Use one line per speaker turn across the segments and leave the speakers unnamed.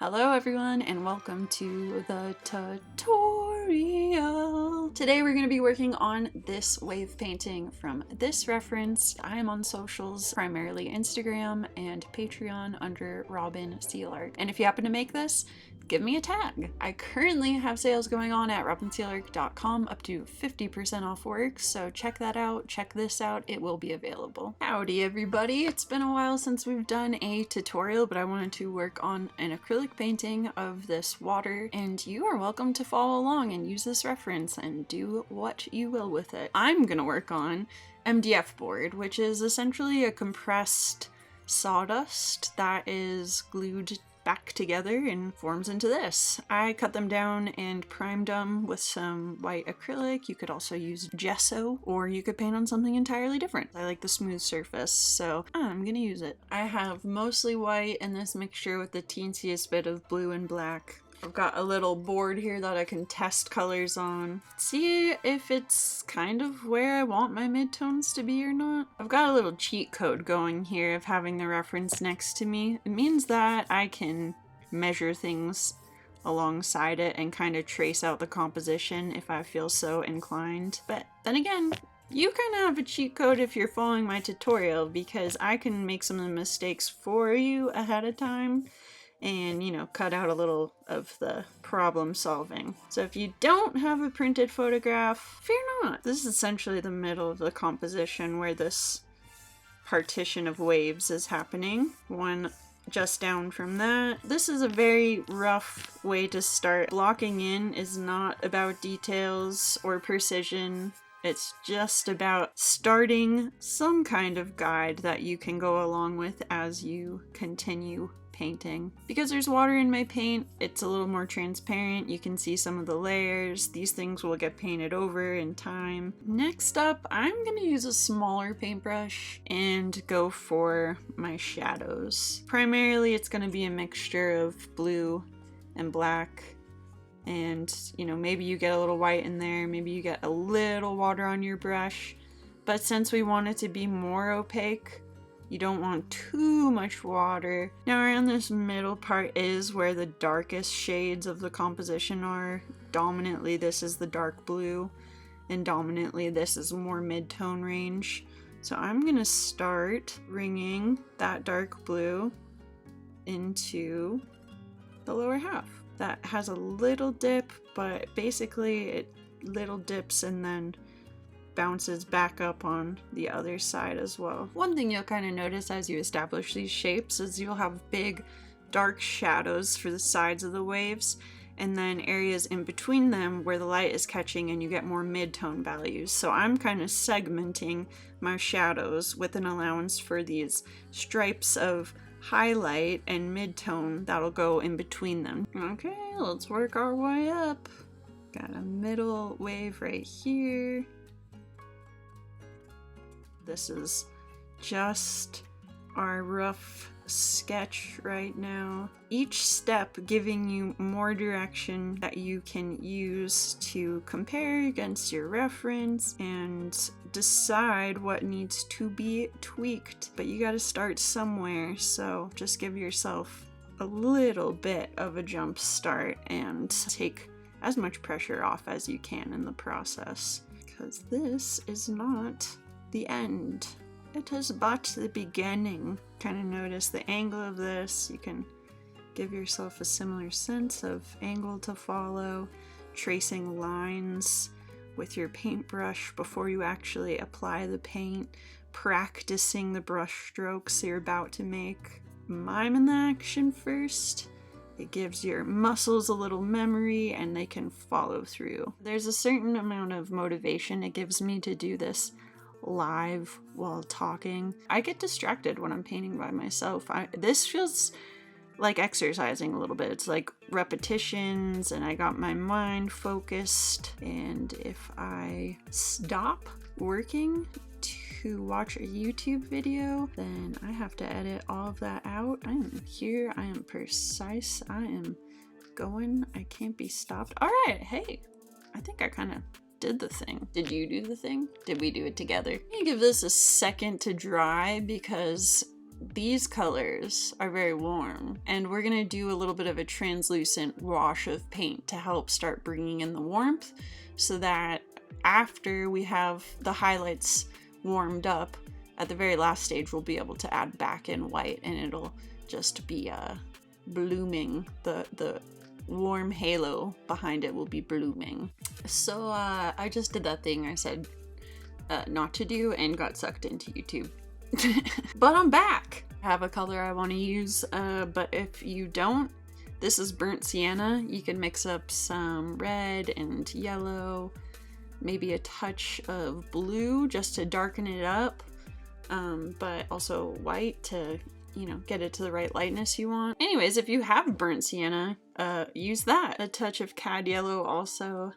Hello everyone and welcome to the tutorial. Today we're going to be working on this wave painting from this reference. I am on socials, primarily Instagram and Patreon under Robin Sealark. And if you happen to make this, give me a tag. I currently have sales going on at robinsealark.com up to 50% off work, so check that out, check this out, it will be available. Howdy everybody, it's been a while since we've done a tutorial, but I wanted to work on an acrylic painting of this water, and you are welcome to follow along and use this reference and do what you will with it. I'm gonna work on MDF board, which is essentially a compressed sawdust that is glued back together and forms into this. I cut them down and primed them with some white acrylic. You could also use gesso, or you could paint on something entirely different. I like the smooth surface, so I'm gonna use it. I have mostly white in this mixture with the teensiest bit of blue and black. I've got a little board here that I can test colors on. See if it's kind of where I want my midtones to be or not. I've got a little cheat code going here of having the reference next to me. It means that I can measure things alongside it and kind of trace out the composition if I feel so inclined. But then again, you kind of have a cheat code if you're following my tutorial, because I can make some of the mistakes for you ahead of time and, you know, cut out a little of the problem solving. So if you don't have a printed photograph, fear not. This is essentially the middle of the composition where this partition of waves is happening. One just down from that. This is a very rough way to start. Blocking in is not about details or precision. It's just about starting some kind of guide that you can go along with as you continue painting. Because there's water in my paint, it's a little more transparent. You can see some of the layers. These things will get painted over in time. Next up, I'm gonna use a smaller paintbrush and go for my shadows. Primarily, it's gonna be a mixture of blue and black. And, you know, maybe you get a little white in there, maybe you get a little water on your brush. But since we want it to be more opaque, you don't want too much water. Now around this middle part is where the darkest shades of the composition are. Dominantly this is the dark blue, and dominantly this is more mid-tone range. So I'm gonna start bringing that dark blue into the lower half. That has a little dip, but basically it little dips and then bounces back up on the other side as well. One thing you'll kind of notice as you establish these shapes is you'll have big dark shadows for the sides of the waves, and then areas in between them where the light is catching and you get more mid-tone values. So I'm kind of segmenting my shadows with an allowance for these stripes of highlight and mid-tone that'll go in between them. Okay, let's work our way up. Got a middle wave right here. This is just our rough sketch right now. Each step giving you more direction that you can use to compare against your reference and decide what needs to be tweaked. But you gotta start somewhere, so just give yourself a little bit of a jump start and take as much pressure off as you can in the process, because this is not the end. It is but the beginning. Kind of notice the angle of this. You can give yourself a similar sense of angle to follow, tracing lines with your paintbrush before you actually apply the paint, practicing the brush strokes you're about to make, miming the action first. It gives your muscles a little memory and they can follow through. There's a certain amount of motivation it gives me to do this live while talking. I get distracted when I'm painting by myself. This feels like exercising a little bit. It's like repetitions and I got my mind focused, and if I stop working to watch a YouTube video, then I have to edit all of that out. I am here, I am precise, I am going, I can't be stopped. All right, hey, I think I kind of did the thing. Did you do the thing? Did we do it together? I'm gonna give this a second to dry because these colors are very warm, and we're gonna do a little bit of a translucent wash of paint to help start bringing in the warmth, so that after we have the highlights warmed up, at the very last stage we'll be able to add back in white, and it'll just be blooming. The warm halo behind it will be blooming. So I just did that thing I said not to do and got sucked into YouTube. But I'm back! I have a color I want to use, but if you don't, this is burnt sienna. You can mix up some red and yellow, maybe a touch of blue just to darken it up, but also white to, you know, get it to the right lightness you want. Anyways, if you have burnt sienna, use that. A touch of cad yellow also.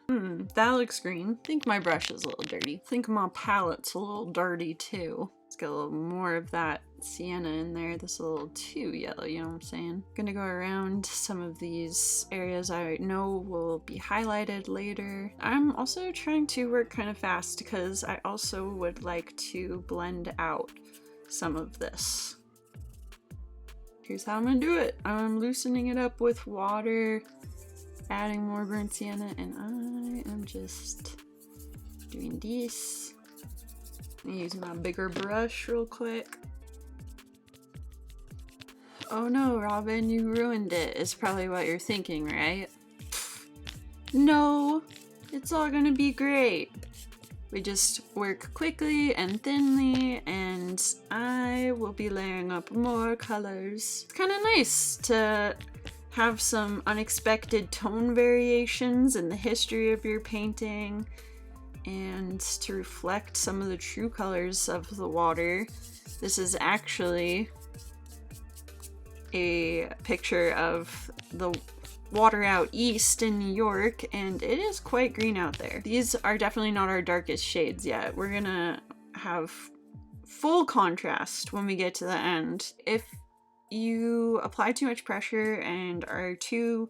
That looks green. I think my brush is a little dirty. I think my palette's a little dirty too. It's got a little more of that sienna in there. This is a little too yellow, you know what I'm saying? Gonna go around some of these areas I know will be highlighted later. I'm also trying to work kind of fast because I also would like to blend out some of this. Here's how I'm gonna do it. I'm loosening it up with water, adding more burnt sienna, and I am just doing this. I'm gonna use my bigger brush real quick. Oh no, Robin, you ruined it, is probably what you're thinking, right? No, it's all gonna be great. We just work quickly and thinly, and I will be layering up more colors. It's kind of nice to have some unexpected tone variations in the history of your painting, and to reflect some of the true colors of the water. This is actually a picture of the water out east in New York, and it is quite green out there. These are definitely not our darkest shades yet. We're gonna have full contrast when we get to the end. If you apply too much pressure and are too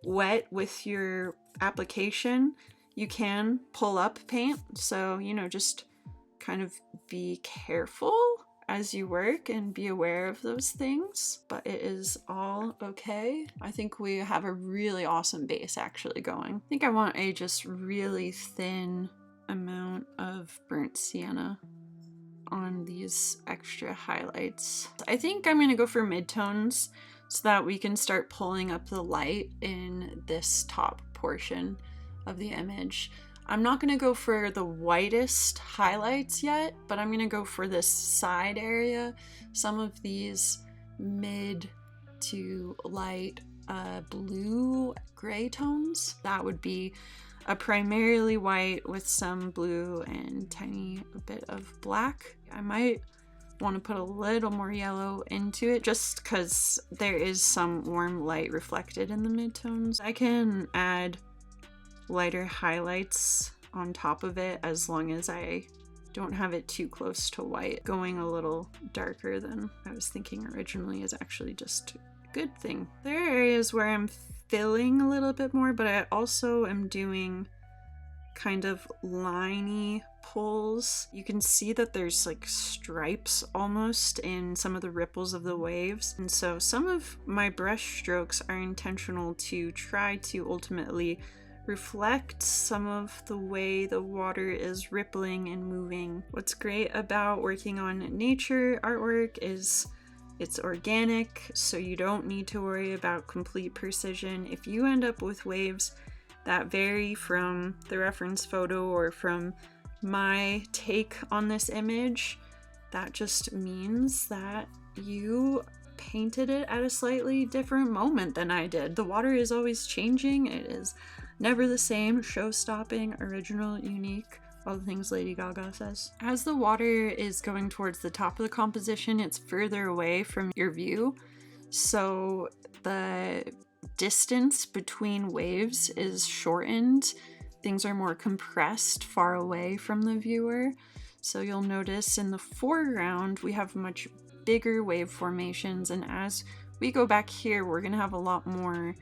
wet with your application, you can pull up paint. So, you know, just kind of be careful as you work and be aware of those things, but it is all okay. I think we have a really awesome base actually going. I think I want a just really thin amount of burnt sienna on these extra highlights. I think I'm gonna go for midtones so that we can start pulling up the light in this top portion of the image. I'm not gonna go for the whitest highlights yet, but I'm gonna go for this side area. Some of these mid to light blue gray tones. That would be a primarily white with some blue and tiny bit of black. I might want to put a little more yellow into it just because there is some warm light reflected in the midtones. I can add lighter highlights on top of it as long as I don't have it too close to white. Going a little darker than I was thinking originally is actually just a good thing. There are areas where I'm filling a little bit more, but I also am doing kind of liney pulls. You can see that there's like stripes almost in some of the ripples of the waves, and so some of my brush strokes are intentional to try to ultimately reflect some of the way the water is rippling and moving. What's great about working on nature artwork is it's organic, so you don't need to worry about complete precision. If you end up with waves that vary from the reference photo or from my take on this image, that just means that you painted it at a slightly different moment than I did. The water is always changing. It is never the same, show-stopping, original, unique, all the things Lady Gaga says. As the water is going towards the top of the composition, it's further away from your view, so the distance between waves is shortened. Things are more compressed far away from the viewer. So you'll notice in the foreground we have much bigger wave formations, and as we go back here we're gonna have a lot more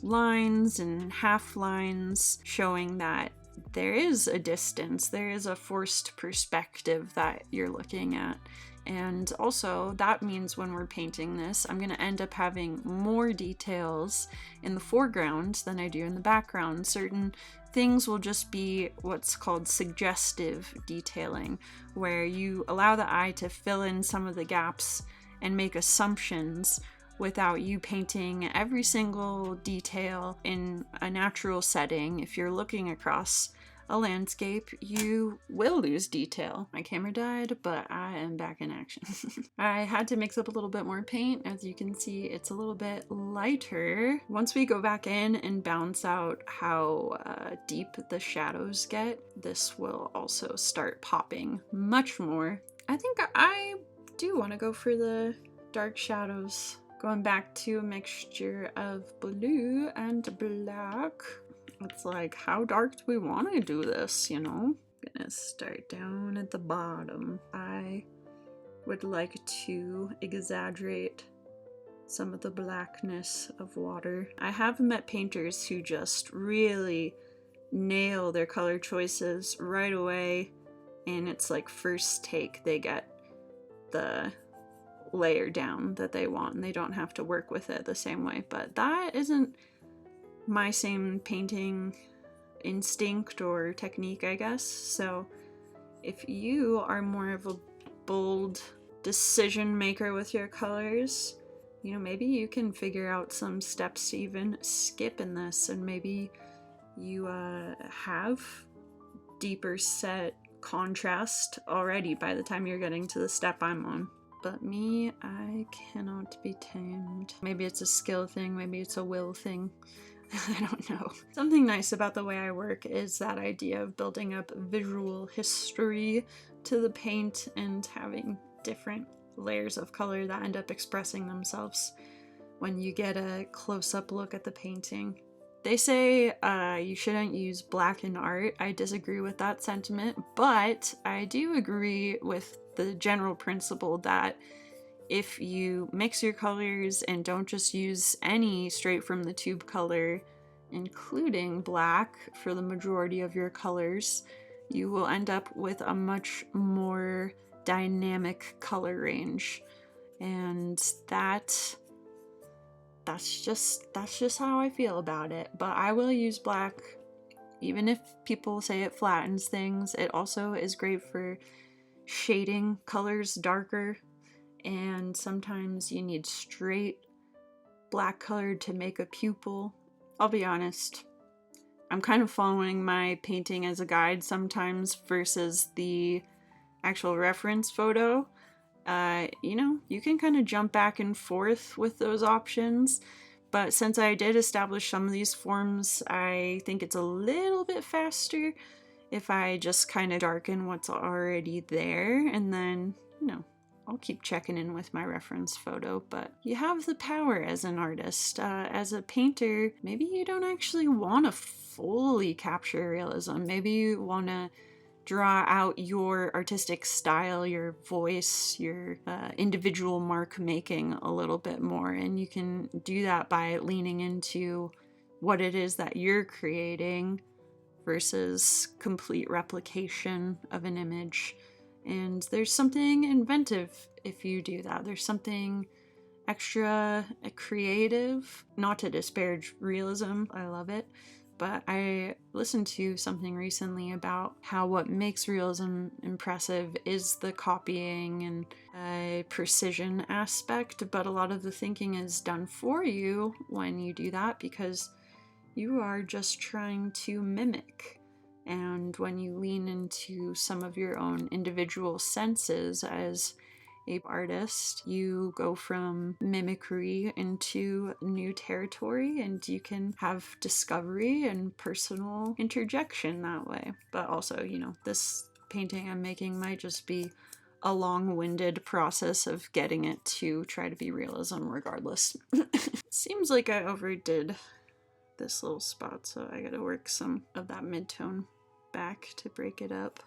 lines and half lines showing that there is a distance, there is a forced perspective that you're looking at. And also that means when we're painting this, I'm going to end up having more details in the foreground than I do in the background. Certain things will just be what's called suggestive detailing, where you allow the eye to fill in some of the gaps and make assumptions without you painting every single detail in a natural setting. If you're looking across a landscape, you will lose detail. My camera died, but I am back in action. I had to mix up a little bit more paint. As you can see, it's a little bit lighter. Once we go back in and balance out how deep the shadows get, this will also start popping much more. I think I do want to go for the dark shadows. Going back to a mixture of blue and black. It's like, how dark do we want to do this, you know? Gonna start down at the bottom. I would like to exaggerate some of the blackness of water. I have met painters who just really nail their color choices right away, and it's like first take they get the layer down that they want and they don't have to work with it the same way. But that isn't my same painting instinct or technique, I guess. So if you are more of a bold decision maker with your colors, you know, maybe you can figure out some steps to even skip in this, and maybe you have deeper set contrast already by the time you're getting to the step I'm on. But me, I cannot be tamed. Maybe it's a skill thing, maybe it's a will thing. I don't know. Something nice about the way I work is that idea of building up visual history to the paint and having different layers of color that end up expressing themselves when you get a close-up look at the painting. They say you shouldn't use black in art. I disagree with that sentiment, but I do agree with the general principle that if you mix your colors and don't just use any straight from the tube color, including black for the majority of your colors, you will end up with a much more dynamic color range. And that's just how I feel about it. But I will use black, even if people say it flattens things. It also is great for shading colors darker, and sometimes you need straight black color to make a pupil. I'll be honest, I'm kind of following my painting as a guide sometimes versus the actual reference photo. You know, you can kind of jump back and forth with those options, but since I did establish some of these forms, I think it's a little bit faster if I just kind of darken what's already there, and then, you know, I'll keep checking in with my reference photo. But you have the power as an artist. As a painter, maybe you don't actually want to fully capture realism. Maybe you want to draw out your artistic style, your voice, your individual mark making a little bit more, and you can do that by leaning into what it is that you're creating versus complete replication of an image. And there's something inventive if you do that. There's something extra creative, not to disparage realism, I love it, but I listened to something recently about how what makes realism impressive is the copying and precision aspect, but a lot of the thinking is done for you when you do that because you are just trying to mimic. And when you lean into some of your own individual senses as an artist, you go from mimicry into new territory, and you can have discovery and personal interjection that way. But also, you know, this painting I'm making might just be a long-winded process of getting it to try to be realism regardless. Seems like I overdid this little spot, so I gotta work some of that mid-tone back to break it up.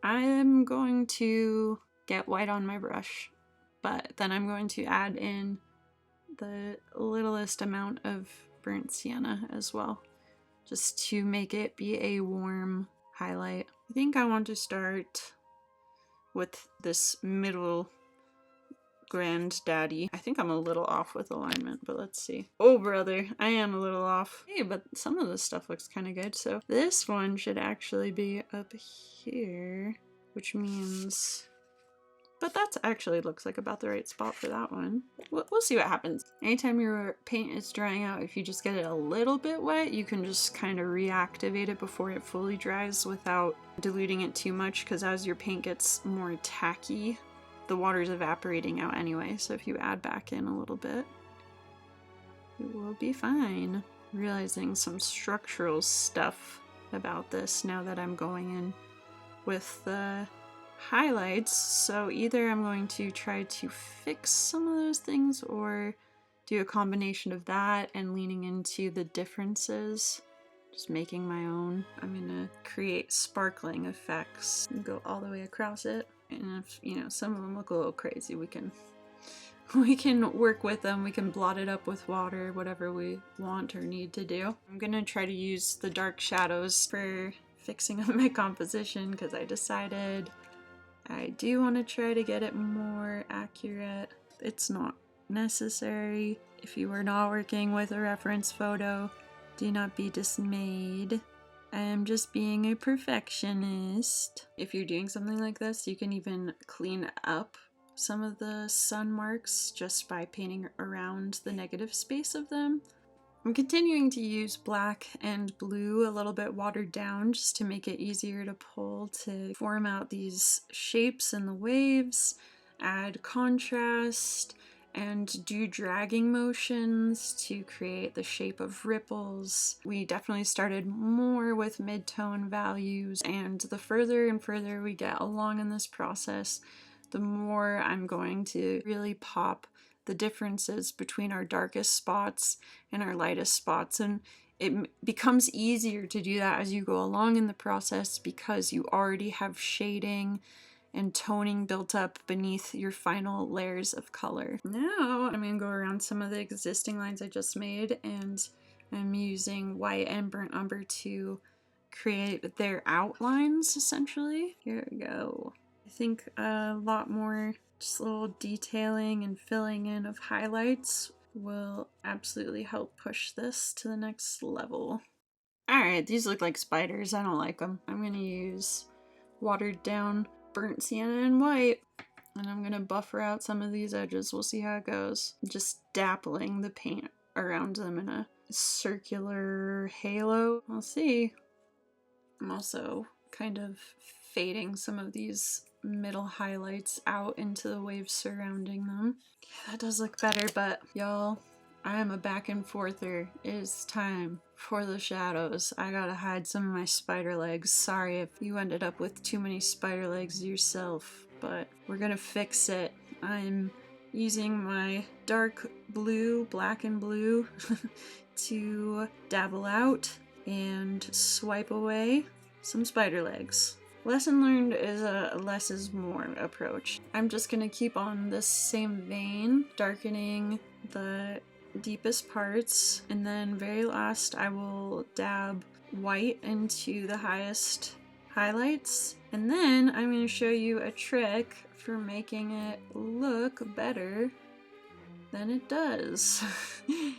I'm going to get white on my brush, but then I'm going to add in the littlest amount of burnt sienna as well, just to make it be a warm highlight. I think I want to start with this middle granddaddy. I think I'm a little off with alignment, but let's see. Oh brother, I am a little off. Hey, but some of this stuff looks kind of good. So this one should actually be up here, which means... But that actually looks like about the right spot for that one. We'll see what happens. Anytime your paint is drying out, if you just get it a little bit wet, you can just kind of reactivate it before it fully dries without diluting it too much, because as your paint gets more tacky, the water's evaporating out anyway. So if you add back in a little bit, it will be fine. Realizing some structural stuff about this now that I'm going in with the highlights. So either I'm going to try to fix some of those things or do a combination of that and leaning into the differences, just making my own. I'm gonna create sparkling effects and go all the way across it. And if, you know, some of them look a little crazy, we can work with them. We can blot it up with water, whatever we want or need to do. I'm gonna try to use the dark shadows for fixing up my composition because I decided I do want to try to get it more accurate. It's not necessary. If you are not working with a reference photo, do not be dismayed. I am just being a perfectionist. If you're doing something like this, you can even clean up some of the sun marks just by painting around the negative space of them. I'm continuing to use black and blue, a little bit watered down, just to make it easier to pull to form out these shapes in the waves, add contrast, and do dragging motions to create the shape of ripples. We definitely started more with mid-tone values, and the further and further we get along in this process, the more I'm going to really pop the differences between our darkest spots and our lightest spots. And it becomes easier to do that as you go along in the process because you already have shading and toning built up beneath your final layers of color. Now I'm going to go around some of the existing lines I just made, and I'm using white and burnt umber to create their outlines essentially. Here we go. I think a lot more just a little detailing and filling in of highlights will absolutely help push this to the next level. Alright, these look like spiders. I don't like them. I'm going to use watered down burnt sienna and white, and I'm going to buffer out some of these edges. We'll see how it goes. Just dappling the paint around them in a circular halo. We'll see. I'm also kind of fading some of these middle highlights out into the waves surrounding them. Yeah, that does look better, but y'all, I am a back and forther. It is time for the shadows. I gotta hide some of my spider legs. Sorry if you ended up with too many spider legs yourself, but we're gonna fix it. I'm using my dark blue, black and blue, to dabble out and swipe away some spider legs. Lesson learned is a less is more approach. I'm just gonna keep on this same vein, darkening the deepest parts, and then very last I will dab white into the highest highlights, and then I'm going to show you a trick for making it look better than it does.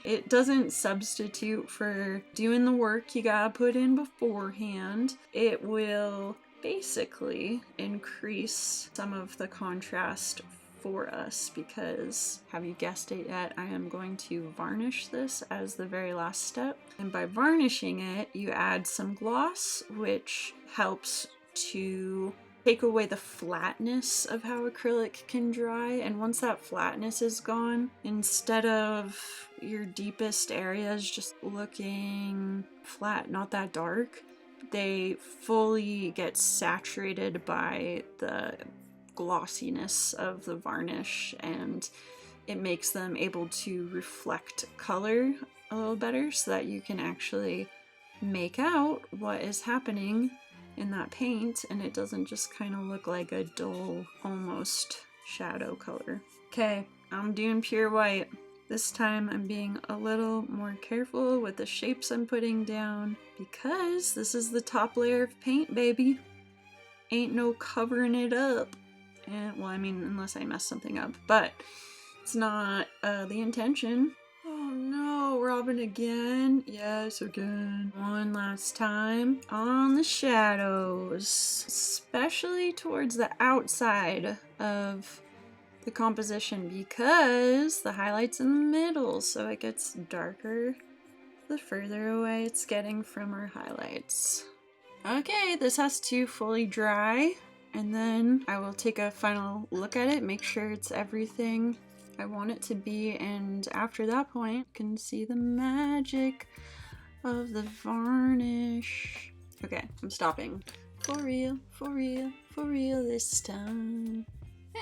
It doesn't substitute for doing the work you gotta put in beforehand. It will basically increase some of the contrast for us because, have you guessed it yet, I am going to varnish this as the very last step. And by varnishing it, you add some gloss, which helps to take away the flatness of how acrylic can dry. And once that flatness is gone, instead of your deepest areas just looking flat, not that dark, they fully get saturated by the glossiness of the varnish, and it makes them able to reflect color a little better so that you can actually make out what is happening in that paint, and it doesn't just kind of look like a dull, almost shadow color. Okay, I'm doing pure white. This time I'm being a little more careful with the shapes I'm putting down because this is the top layer of paint, baby. Ain't no covering it up. And, well, I mean, unless I mess something up, but it's not the intention. Oh no, Robin again. Yes, again. One last time on the shadows, especially towards the outside of the composition because the highlight's in the middle, so it gets darker the further away it's getting from our highlights. Okay, this has to fully dry, and then I will take a final look at it, make sure it's everything I want it to be, and after that point, you can see the magic of the varnish. Okay, I'm stopping. For real, for real, for real this time.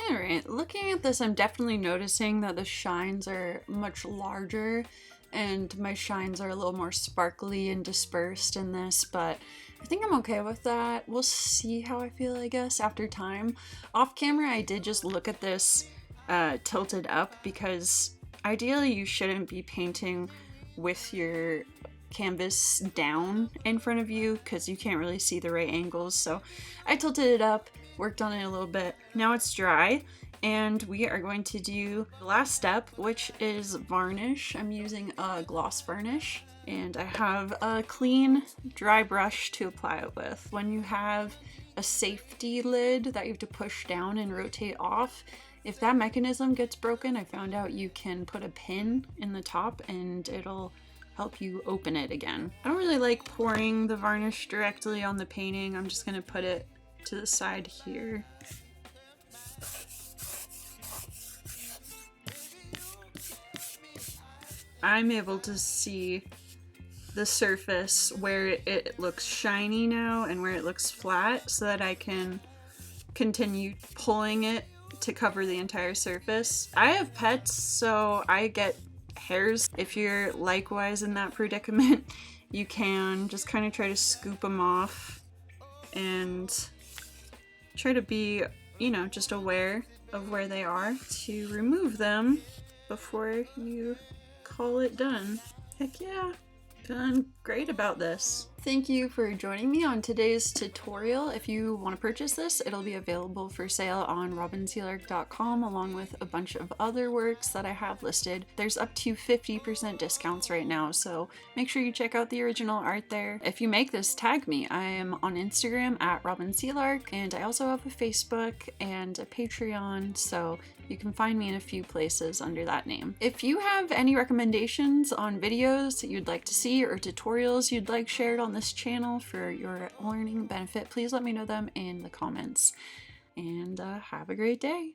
Alright, looking at this, I'm definitely noticing that the shines are much larger and my shines are a little more sparkly and dispersed in this, but I think I'm okay with that. We'll see how I feel, I guess, after time. Off camera, I did just look at this tilted up because ideally you shouldn't be painting with your canvas down in front of you because you can't really see the right angles, so I tilted it up, worked on it a little bit. Now it's dry and we are going to do the last step, which is varnish. I'm using a gloss varnish and I have a clean dry brush to apply it with. When you have a safety lid that you have to push down and rotate off, if that mechanism gets broken, I found out you can put a pin in the top and it'll help you open it again. I don't really like pouring the varnish directly on the painting. I'm just gonna put it to the side here. I'm able to see the surface where it looks shiny now and where it looks flat so that I can continue pulling it to cover the entire surface. I have pets, so I get hairs. If you're likewise in that predicament, you can just kind of try to scoop them off and try to be, you know, just aware of where they are to remove them before you call it done. Heck yeah, feeling great about this. Thank you for joining me on today's tutorial. If you want to purchase this, it'll be available for sale on robinsealark.com along with a bunch of other works that I have listed. There's up to 50% discounts right now, so make sure you check out the original art there. If you make this, tag me. I am on Instagram at robinsealark, and I also have a Facebook and a Patreon, so you can find me in a few places under that name. If you have any recommendations on videos that you'd like to see or tutorials you'd like shared on this channel for your learning benefit, please let me know them in the comments. And have a great day.